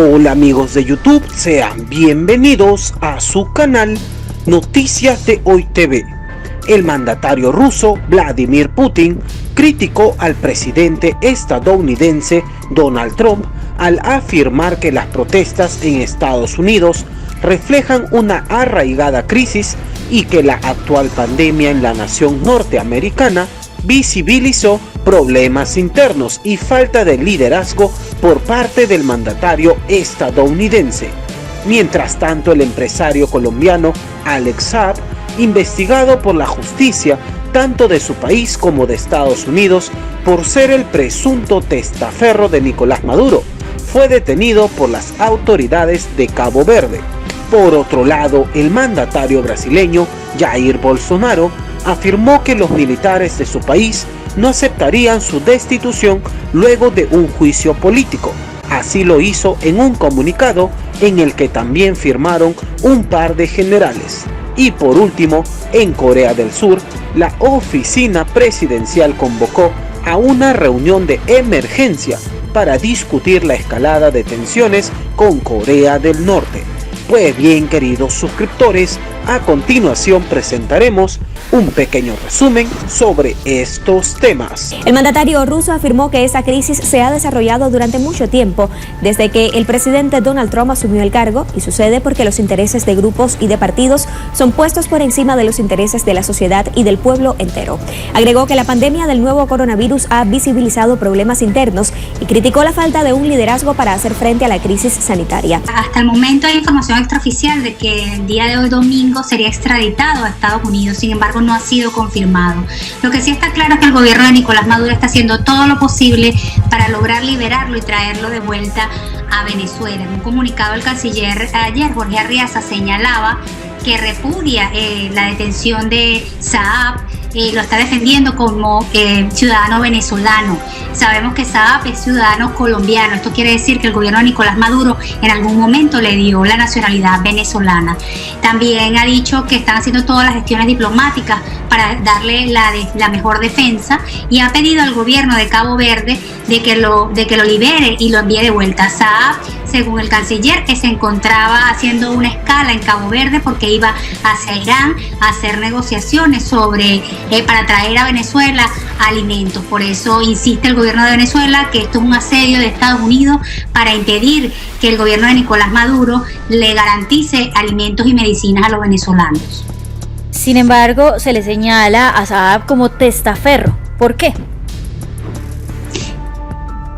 Hola amigos de YouTube, sean bienvenidos a su canal Noticias de Hoy TV. El mandatario ruso Vladimir Putin criticó al presidente estadounidense Donald Trump al afirmar que las protestas en Estados Unidos reflejan una arraigada crisis y que la actual pandemia en la nación norteamericana visibilizó problemas internos y falta de liderazgo por parte del mandatario estadounidense. Mientras tanto, el empresario colombiano Alex Saab, investigado por la justicia tanto de su país como de Estados Unidos por ser el presunto testaferro de Nicolás Maduro, fue detenido por las autoridades de Cabo Verde. Por otro lado, el mandatario brasileño Jair Bolsonaro afirmó que los militares de su país no aceptarían su destitución luego de un juicio político. Así lo hizo en un comunicado en el que también firmaron un par de generales. Y por último, en Corea del Sur, la oficina presidencial convocó a una reunión de emergencia para discutir la escalada de tensiones con Corea del Norte. Pues bien, queridos suscriptores, a continuación presentaremos un pequeño resumen sobre estos temas. El mandatario ruso afirmó que esta crisis se ha desarrollado durante mucho tiempo, desde que el presidente Donald Trump asumió el cargo, y sucede porque los intereses de grupos y de partidos son puestos por encima de los intereses de la sociedad y del pueblo entero. Agregó que la pandemia del nuevo coronavirus ha visibilizado problemas internos y criticó la falta de un liderazgo para hacer frente a la crisis sanitaria. Hasta el momento hay información extraoficial de que el día de hoy domingo sería extraditado a Estados Unidos, sin embargo no ha sido confirmado. Lo que sí está claro es que el gobierno de Nicolás Maduro está haciendo todo lo posible para lograr liberarlo y traerlo de vuelta a Venezuela. En un comunicado, el canciller ayer, Jorge Arriaza, señalaba que repudia la detención de Saab, lo está defendiendo como ciudadano venezolano. Sabemos que Saab es ciudadano colombiano. Esto quiere decir que el gobierno de Nicolás Maduro en algún momento le dio la nacionalidad venezolana. También ha dicho que están haciendo todas las gestiones diplomáticas para darle la mejor defensa, y ha pedido al gobierno de Cabo Verde de que lo libere y lo envíe de vuelta. Saab, según el canciller, que se encontraba haciendo una escala en Cabo Verde porque iba hacia Irán a hacer negociaciones para traer a Venezuela alimentos. Por eso insiste el gobierno de Venezuela que esto es un asedio de Estados Unidos para impedir que el gobierno de Nicolás Maduro le garantice alimentos y medicinas a los venezolanos. Sin embargo, se le señala a Saab como testaferro. ¿Por qué?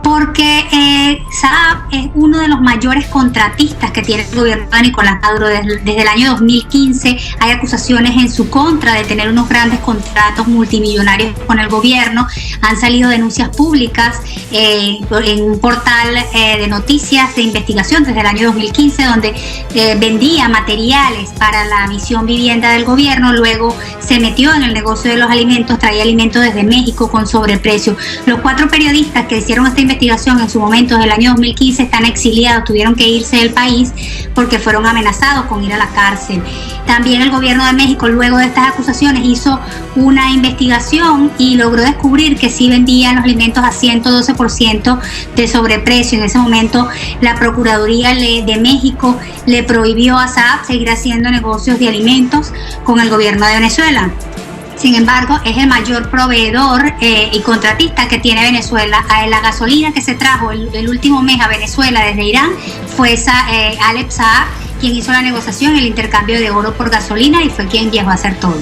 Porque Saab es uno de los mayores contratistas que tiene el gobierno de Nicolás Maduro. Desde el año 2015 hay acusaciones en su contra de tener unos grandes contratos multimillonarios con el gobierno. Han salido denuncias públicas en un portal de noticias de investigación desde el año 2015, donde vendía materiales para la misión vivienda del gobierno. Luego se metió en el negocio de los alimentos, traía alimentos desde México con sobreprecio. Los 4 periodistas que hicieron esta investigación en su momento, desde el año 2015, están exiliados, tuvieron que irse del país porque fueron amenazados con ir a la cárcel. También el gobierno de México, luego de estas acusaciones, hizo una investigación y logró descubrir que sí vendían los alimentos a 112% de sobreprecio. En ese momento la Procuraduría de México le prohibió a Saab seguir haciendo negocios de alimentos con el gobierno de Venezuela. Sin embargo, es el mayor proveedor y contratista que tiene Venezuela. La gasolina que se trajo el último mes a Venezuela desde Irán fue Alex Saab, quien hizo la negociación, el intercambio de oro por gasolina, y fue quien llegó a hacer todo.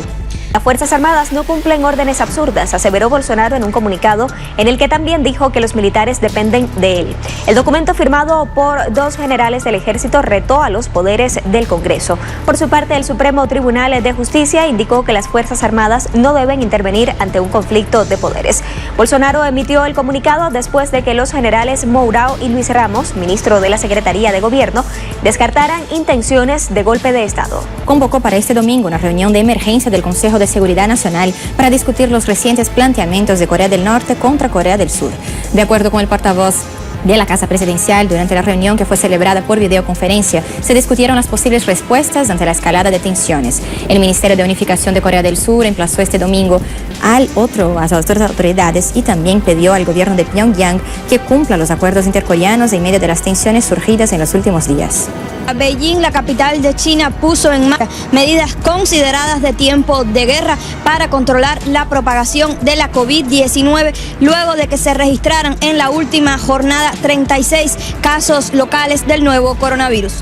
Las Fuerzas Armadas no cumplen órdenes absurdas, aseveró Bolsonaro en un comunicado en el que también dijo que los militares dependen de él. El documento, firmado por 2 generales del ejército, retó a los poderes del Congreso. Por su parte, el Supremo Tribunal de Justicia indicó que las Fuerzas Armadas no deben intervenir ante un conflicto de poderes. Bolsonaro emitió el comunicado después de que los generales Mourão y Luis Ramos, ministro de la Secretaría de Gobierno, descartaran intenciones de golpe de Estado. Convocó para este domingo una reunión de emergencia del Consejo de Seguridad Nacional para discutir los recientes planteamientos de Corea del Norte contra Corea del Sur. De acuerdo con el portavoz de la Casa Presidencial. Durante la reunión, que fue celebrada por videoconferencia, se discutieron las posibles respuestas ante la escalada de tensiones. El Ministerio de Unificación de Corea del Sur emplazó este domingo a las otras autoridades y también pidió al gobierno de Pyongyang que cumpla los acuerdos intercoreanos en medio de las tensiones surgidas en los últimos días. Beijing, la capital de China, puso en marcha medidas consideradas de tiempo de guerra para controlar la propagación de la COVID-19, luego de que se registraran en la última jornada 36 casos locales del nuevo coronavirus.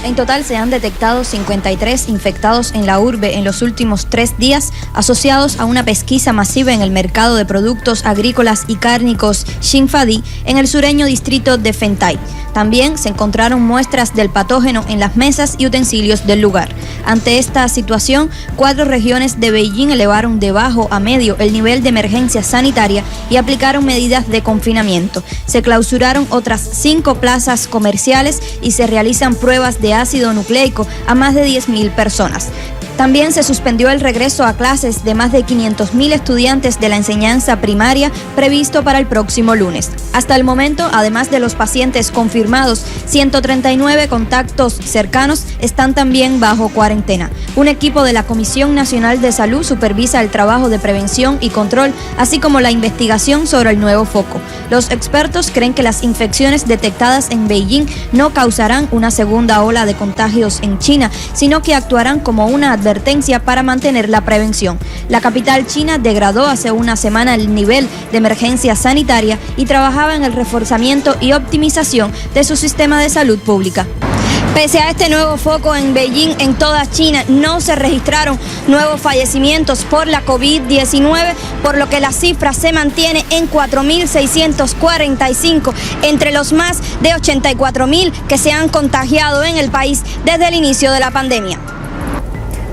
En total se han detectado 53 infectados en la urbe en los últimos 3 días, asociados a una pesquisa masiva en el mercado de productos agrícolas y cárnicos Xinfadi, en el sureño distrito de Fentay. También se encontraron muestras del patógeno en las mesas y utensilios del lugar. Ante esta situación, 4 regiones de Beijing elevaron de bajo a medio el nivel de emergencia sanitaria y aplicaron medidas de confinamiento. Se clausuraron otras 5 plazas comerciales y se realizan pruebas de ácido nucleico a más de 10.000 personas. También se suspendió el regreso a clases de más de 500.000 estudiantes de la enseñanza primaria previsto para el próximo lunes. Hasta el momento, además de los pacientes confirmados, 139 contactos cercanos están también bajo cuarentena. Un equipo de la Comisión Nacional de Salud supervisa el trabajo de prevención y control, así como la investigación sobre el nuevo foco. Los expertos creen que las infecciones detectadas en Beijing no causarán una segunda ola de contagios en China, sino que actuarán como una advertencia para mantener la prevención. La capital china degradó hace una semana el nivel de emergencia sanitaria y trabajaba en el reforzamiento y optimización de su sistema de salud pública. Pese a este nuevo foco en Beijing, en toda China no se registraron nuevos fallecimientos por la COVID-19, por lo que la cifra se mantiene en 4.645 entre los más de 84.000 que se han contagiado en el país desde el inicio de la pandemia.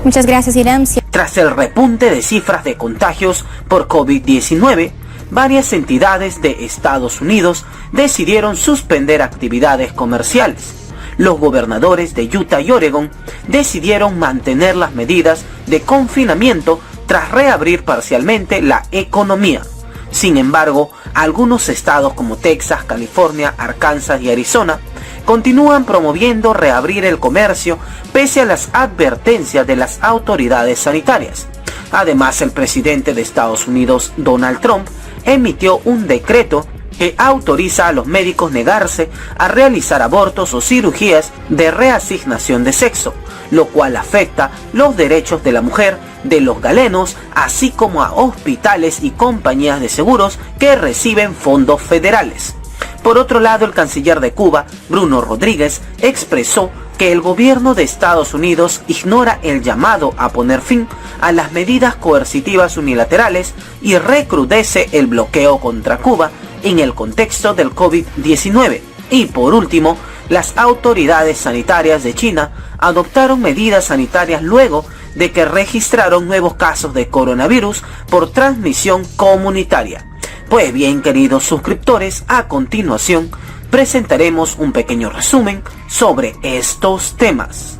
Muchas gracias, Irán. Tras el repunte de cifras de contagios por COVID-19, varias entidades de Estados Unidos decidieron suspender actividades comerciales. Los gobernadores de Utah y Oregon decidieron mantener las medidas de confinamiento tras reabrir parcialmente la economía. Sin embargo, algunos estados como Texas, California, Arkansas y Arizona continúan promoviendo reabrir el comercio pese a las advertencias de las autoridades sanitarias. Además, el presidente de Estados Unidos, Donald Trump, emitió un decreto que autoriza a los médicos negarse a realizar abortos o cirugías de reasignación de sexo, lo cual afecta los derechos de la mujer, de los galenos, así como a hospitales y compañías de seguros que reciben fondos federales. Por otro lado, el canciller de Cuba, Bruno Rodríguez, expresó que el gobierno de Estados Unidos ignora el llamado a poner fin a las medidas coercitivas unilaterales y recrudece el bloqueo contra Cuba en el contexto del COVID-19. Y por último, las autoridades sanitarias de China adoptaron medidas sanitarias luego de que registraron nuevos casos de coronavirus por transmisión comunitaria. Pues bien, queridos suscriptores, a continuación presentaremos un pequeño resumen sobre estos temas.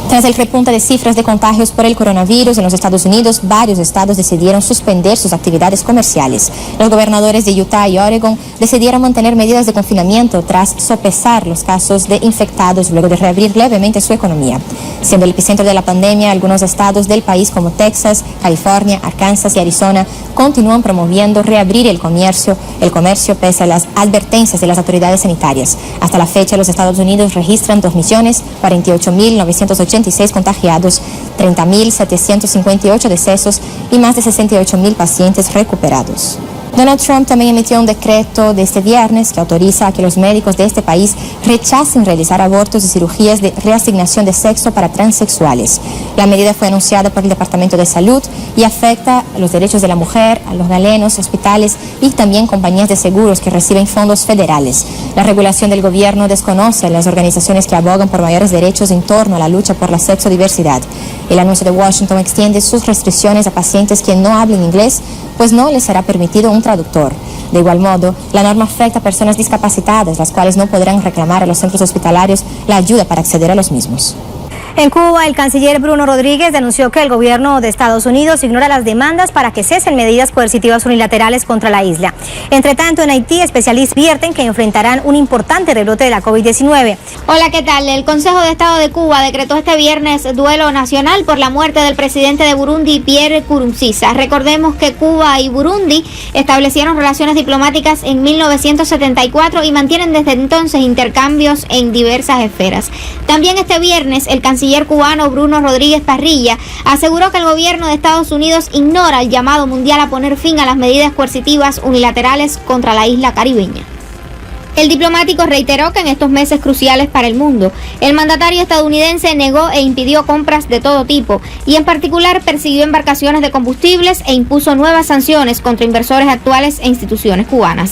Tras el repunte de cifras de contagios por el coronavirus en los Estados Unidos, varios estados decidieron suspender sus actividades comerciales. Los gobernadores de Utah y Oregon decidieron mantener medidas de confinamiento tras sopesar los casos de infectados luego de reabrir levemente su economía. Siendo el epicentro de la pandemia, algunos estados del país como Texas, California, Arkansas y Arizona continúan promoviendo reabrir el comercio pese a las advertencias de las autoridades sanitarias. Hasta la fecha, los Estados Unidos registran 2.048.986 contagiados, 30.758 decesos y más de 68.000 pacientes recuperados. Donald Trump también emitió un decreto de este viernes que autoriza a que los médicos de este país rechacen realizar abortos y cirugías de reasignación de sexo para transexuales. La medida fue anunciada por el Departamento de Salud y afecta a los derechos de la mujer, a los galenos, hospitales y también compañías de seguros que reciben fondos federales. La regulación del gobierno desconoce a las organizaciones que abogan por mayores derechos en torno a la lucha por la sexodiversidad. El anuncio de Washington extiende sus restricciones a pacientes que no hablen inglés, pues no les será permitido un traductor. De igual modo, la norma afecta a personas discapacitadas, las cuales no podrán reclamar a los centros hospitalarios la ayuda para acceder a los mismos. En Cuba, el canciller Bruno Rodríguez denunció que el gobierno de Estados Unidos ignora las demandas para que cesen medidas coercitivas unilaterales contra la isla. Entre tanto, en Haití, especialistas advierten que enfrentarán un importante rebrote de la COVID-19. Hola, ¿qué tal? El Consejo de Estado de Cuba decretó este viernes duelo nacional por la muerte del presidente de Burundi, Pierre Nkurunziza. Recordemos que Cuba y Burundi establecieron relaciones diplomáticas en 1974 y mantienen desde entonces intercambios en diversas esferas. También este viernes, el canciller cubano Bruno Rodríguez Parrilla aseguró que el gobierno de Estados Unidos ignora el llamado mundial a poner fin a las medidas coercitivas unilaterales contra la isla caribeña. El diplomático reiteró que en estos meses cruciales para el mundo, el mandatario estadounidense negó e impidió compras de todo tipo y en particular persiguió embarcaciones de combustibles e impuso nuevas sanciones contra inversores actuales e instituciones cubanas.